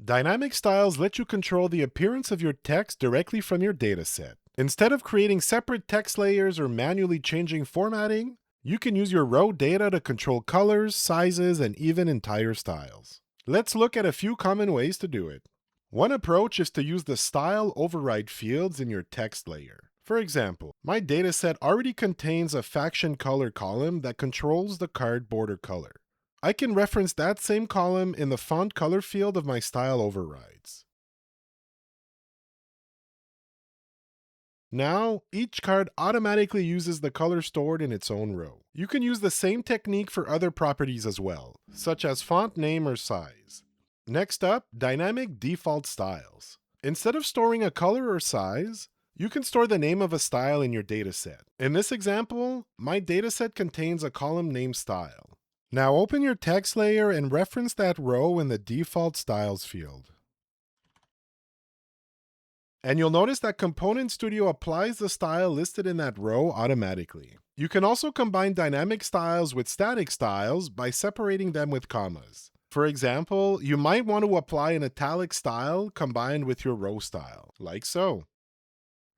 Dynamic styles let you control the appearance of your text directly from your dataset. Instead of creating separate text layers or manually changing formatting, you can use your raw data to control colors, sizes, and even entire styles. Let's look at a few common ways to do it. One approach is to use the style override fields in your text layer. For example, my dataset already contains a faction color column that controls the card border color. I can reference that same column in the font color field of my style overrides. Now, each card automatically uses the color stored in its own row. You can use the same technique for other properties as well, such as font name or size. Next up, dynamic default styles. Instead of storing a color or size, you can store the name of a style in your dataset. In this example, my dataset contains a column name style. Now open your text layer and reference that row in the default styles field. And you'll notice that Component.Studio applies the style listed in that row automatically. You can also combine dynamic styles with static styles by separating them with commas. For example, you might want to apply an italic style combined with your row style, like so.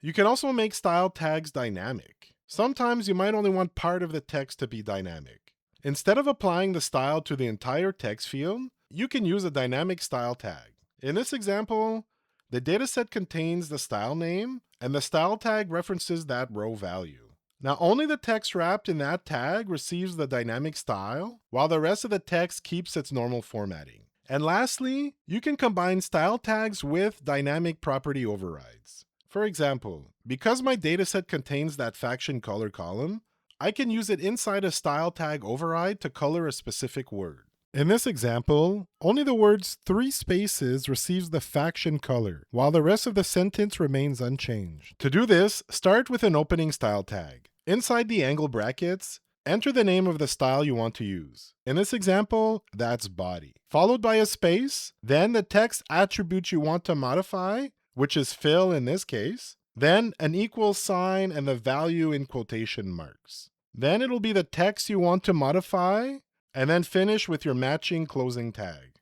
You can also make style tags dynamic. Sometimes you might only want part of the text to be dynamic. Instead of applying the style to the entire text field, you can use a dynamic style tag. In this example, the dataset contains the style name, and the style tag references that row value. Now, only the text wrapped in that tag receives the dynamic style, while the rest of the text keeps its normal formatting. And lastly, you can combine style tags with dynamic property overrides. For example, because my dataset contains that faction color column, I can use it inside a style tag override to color a specific word. In this example, only the words 3 spaces receives the faction color, while the rest of the sentence remains unchanged. To do this, start with an opening style tag. Inside the angle brackets, enter the name of the style you want to use. In this example, that's body. Followed by a space, then the text attribute you want to modify, which is fill in this case, then an equal sign and the value in quotation marks. Then it'll be the text you want to modify, and then finish with your matching closing tag.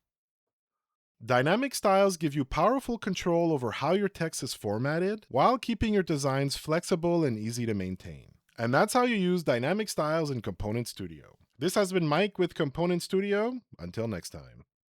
Dynamic styles give you powerful control over how your text is formatted while keeping your designs flexible and easy to maintain. And that's how you use dynamic styles in Component Studio. This has been Mike with Component Studio. Until next time.